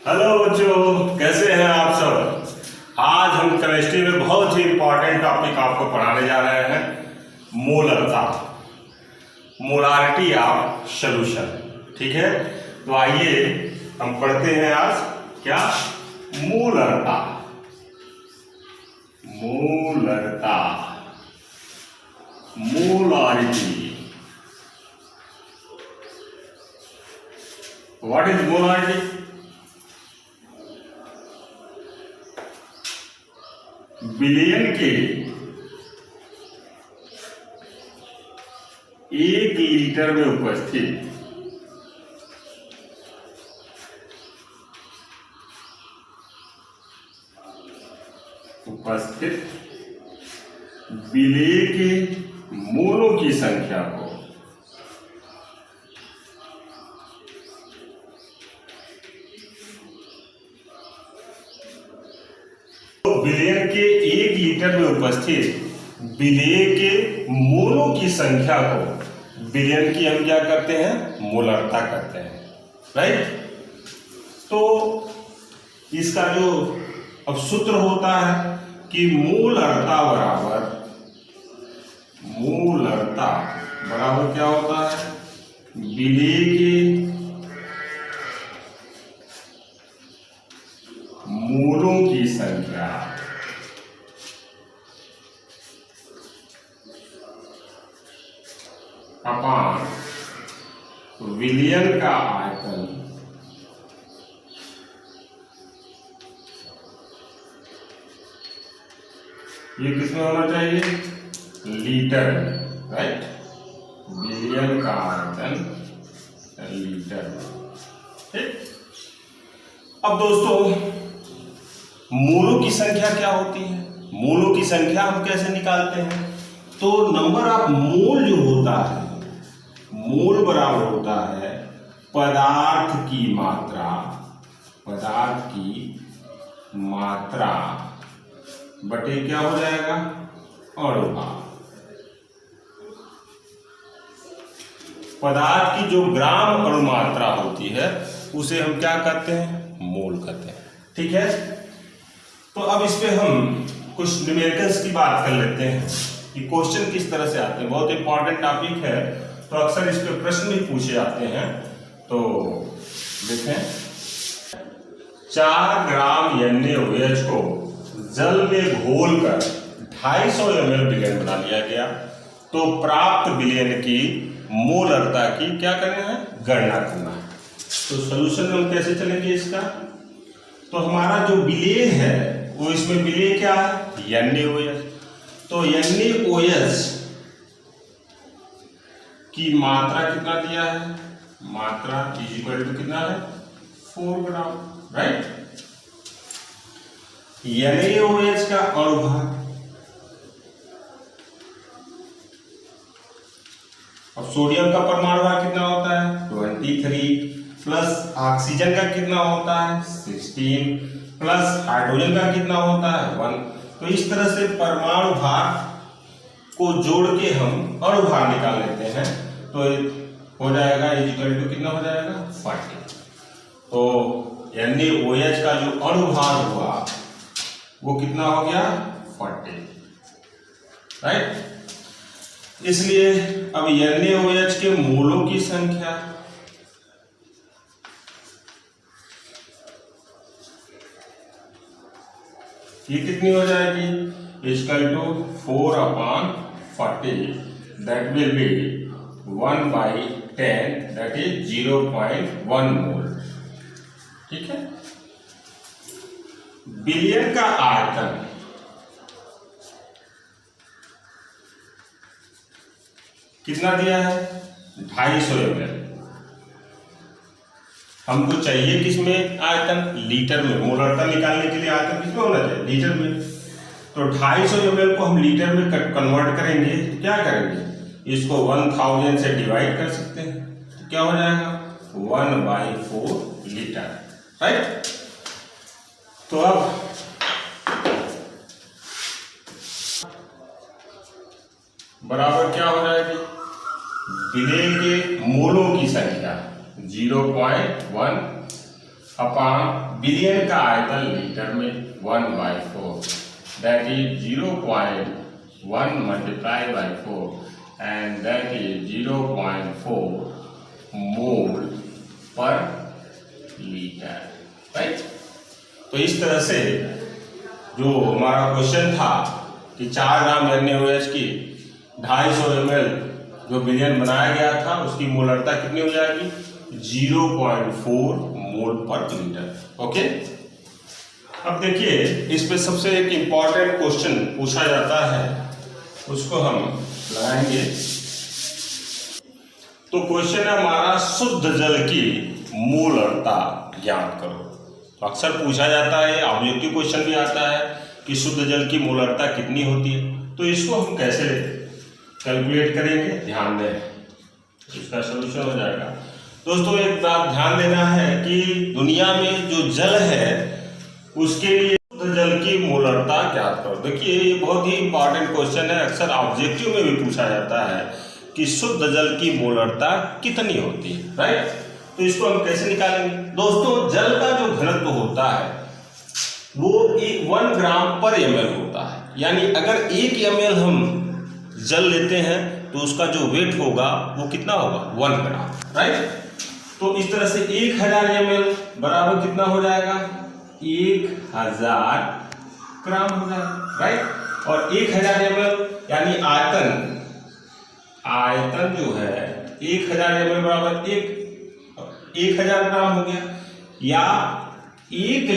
Hello बच्चों, कैसे हैं आप सब। आज हम केमिस्ट्री में बहुत ही इंपॉर्टेंट टॉपिक आपको पढ़ाने जा रहे हैं, मोलरता, मोलारिटी ऑफ सॉल्यूशन। ठीक है, तो आइए हम पढ़ते हैं आज क्या, मोलरता। मोलरता, मोलारिटी। What is molarity? विलयन के 1 लीटर में उपस्थित विलेय के मोलों की संख्या को विलयन के 1 लीटर में उपस्थित विलेय के मोलों की संख्या को विलयन की हम क्या करते हैं, मोलरता करते हैं। राइट। तो इसका जो अब सूत्र होता है कि मोलरता बराबर क्या होता है, विलेय के मोलों की संख्या अपान विलयन का आयतन ये किसमें होना चाहिए, लीटर। राइट, विलयन का आयतन लीटर। ठीक। अब दोस्तों, मोलों की संख्या क्या होती है, मोलों की संख्या हम कैसे निकालते हैं। तो नंबर ऑफ मोल जो होता है, मोल बराबर होता है पदार्थ की मात्रा बटे क्या हो जाएगा, अणुभार। पदार्थ की जो ग्राम अणुमात्रा होती है उसे हम क्या कहते हैं, मोल कहते हैं। ठीक है। तो अब इस पे हम कुछ न्यूमेरिकल्स की बात कर लेते हैं कि क्वेश्चन किस तरह से आते हैं। बहुत इंपॉर्टेंट टॉपिक है, तो अक्सर इस पे प्रश्न भी पूछे जाते हैं। तो देखें, 4 ग्राम NaOH को जल में घोलकर 250 ml विलयन बना लिया गया, तो प्राप्त विलयन की मोलरता की क्या करना है, गणना करना है। तो सॉल्यूशन में हम कैसे चलेंगे इसका। तो हमारा जो विलेय है वो इसमें विलेय क्या है, NaOH। तो NaOH की मात्रा कितना दिया है, मात्रा इज इक्वल टू कितना है, 4 ग्राम। राइट। NaOH का अणुभार, अब सोडियम का परमाणु भार कितना होता है, 23, प्लस ऑक्सीजन का कितना होता है, 16, प्लस हाइड्रोजन का कितना होता है, 1। तो इस तरह से परमाणु भार को जोड़ के हम अणु भार निकाल लेते हैं, तो हो जाएगा इज इक्वल टू कितना हो जाएगा, 40। तो NaOH का जो अणु भार हुआ वो कितना हो गया, 40। राइट। इसलिए अब NaOH के मोलों की संख्या ये कितनी हो जाएगी, equal to 4/40, that will be 1/10, that is 0.1 mole. ठीक है। विलयन का आयतन कितना दिया है, 250 ml। हमको चाहिए किसमें आयतन, लीटर में। मोलरता निकालने के लिए आयतन किसमें होना चाहिए, लीटर में। तो 250 ml को हम लीटर में कन्वर्ट करेंगे, तो क्या करेंगे, इसको 1000 से डिवाइड कर सकते हैं, तो क्या हो जाएगा, 1/4 लीटर। राइट। तो अब बराबर क्या हो जाएगी, विलेय के मोलों की संख्या 0.1 अपॉन बिलियन का आयतन लीटर में 1/4, that is 0.1 multiply by 4 and that is 0.4 मोल पर लीटर, राइट। तो इस तरह से जो हमारा क्वेश्चन था कि 4 ग्राम NaOH की 250 ml जो बिलियन बनाया गया था उसकी मोलरता कितनी हो जाएगी, 0.4 मोल पर लीटर। ओके, अब देखिए इस पे सबसे एक इम्पॉर्टेंट क्वेश्चन पूछा जाता है, उसको हम लगाएंगे। तो क्वेश्चन है हमारा, शुद्ध जल की मोलरता ज्ञात करो। तो अक्सर पूछा जाता है, ऑब्जेक्टिव क्वेश्चन भी आता है कि शुद्ध जल की मोलरता कितनी होती है। तो इसको हम कैसे कैलकुलेट करेंगे, ध्यान दें, इसका सलूशन हो जाएगा। दोस्तों एक बात ध्यान देना है कि दुनिया में जो जल है उसके लिए शुद्ध जल की मोलरता ज्ञात करो। देखिए ये बहुत ही इंपॉर्टेंट क्वेश्चन है, अक्सर ऑब्जेक्टिव में भी पूछा जाता है कि शुद्ध जल की मोलरता कितनी होती है, राइट। तो इसको हम कैसे निकालेंगे। दोस्तों जल का जो घनत्व होता है वो 1 ग्राम पर ml होता है, यानी अगर 1 ml हम जल लेते हैं तो उसका जो वेट होगा वो कितना होगा, 1 ग्राम, राइट। तो इस तरह से 1000 ml बराबर कितना हो जाएगा, 1000 ग्राम हो जाएगा, राइट। और 1000 ml यानी आयतन जो है 1000 ml बराबर 1000 ग्राम हो गया, या 1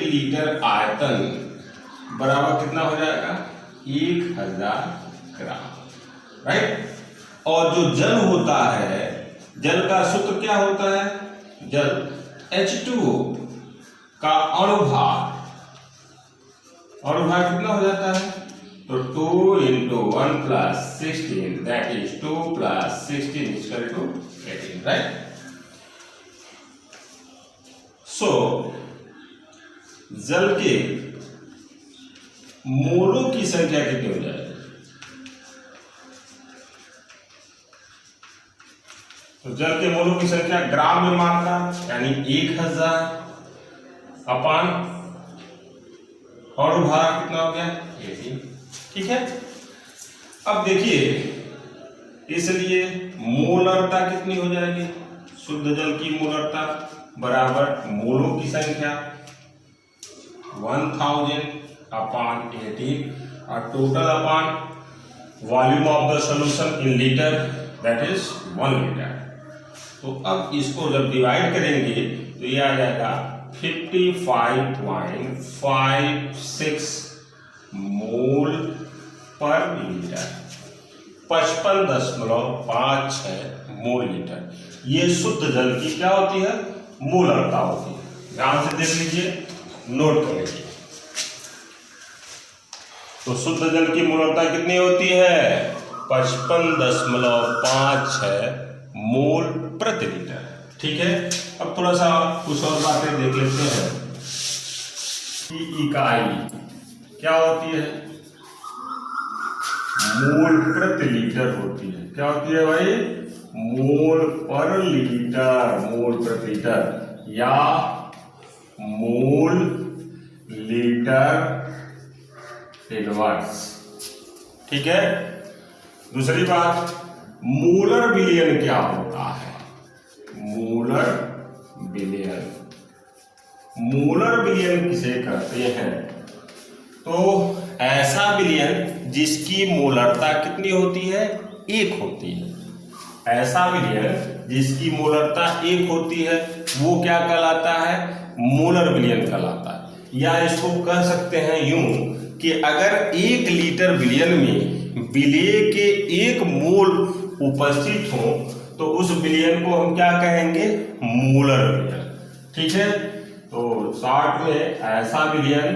लीटर आयतन बराबर कितना हो जाएगा, 1000 ग्राम, राइट। और जो जल होता है, जल का सूत्र क्या होता है, जल H2O का अणुभार कितना हो जाता है, तो 2 × 1 + 16 दैट इज 2 + 16 = 18, राइट। सो जल के मोलों की संख्या कितनी हो जाएगी, तो जल के मोलों की संख्या ग्राम में मानता, यानी 1000 अपान अणुभार कितना हो गया, 18, ठीक है। अब देखिए इसलिए मोलरता कितनी हो जाएगी, शुद्ध जल की मोलरता बराबर मोलों की संख्या 1000 अपान 18 और total upon volume of the solution in litre that is 1 litre. तो अब इसको जब डिवाइड करेंगे तो ये आ जाएगा 55.56 मोल पर लीटर, 55.56 मोल लीटर। ये शुद्ध जल की क्या होती है, मोलरता होती है। ध्यान से देख लीजिए, नोट कर लीजिए। तो शुद्ध जल की मोलरता कितनी होती है, 55.56 मोल प्रति लीटर, ठीक है। अब थोड़ा सा कुछ और बातें देख लेते हैं कि इकाई क्या होती है, मोल प्रति लीटर होती है। क्या होती है भाई, मोल पर लीटर, मोल प्रति लीटर या मोल लीटर इनवर्स, ठीक है। दूसरी बात, मोलर बिलियन क्या होता है, मोलर बिलियन किसे कहते हैं, तो ऐसा बिलियन जिसकी मोलरता कितनी होती है, 1 होती है। ऐसा बिलियन जिसकी मोलरता 1 होती है वो क्या कहलाता है, मोलर बिलियन कहलाता है। या इसको कह सकते हैं यूं कि अगर 1 लीटर बिलियन में विलेय के 1 मोल उपस्थित हो तो उस बिलियन को हम क्या कहेंगे, मोलर बिलियन, ठीक है। तो शॉर्ट में ऐसा बिलियन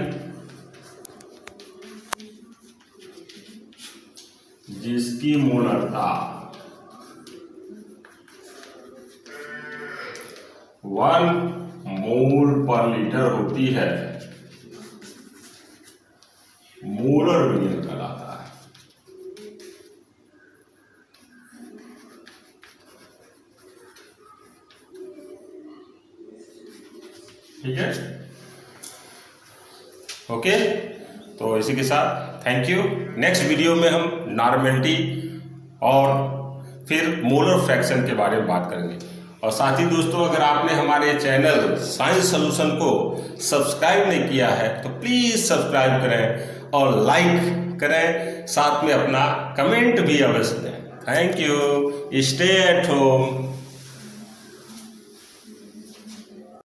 जिसकी मोलरता 1 मोल पर लीटर होती है, मोलर बिलियन कहलाता है। ठीक है, ओके। तो इसी के साथ थैंक यू। नेक्स्ट वीडियो में हम नॉर्मेलिटी और फिर मोलर फ्रैक्शन के बारे में बात करेंगे। और साथ ही दोस्तों, अगर आपने हमारे चैनल साइंस सॉल्यूशन को सब्सक्राइब नहीं किया है तो प्लीज़ सब्सक्राइब करें और लाइक करें, साथ में अपना कमेंट भी अवश्य दें। Thank you. Stay at home.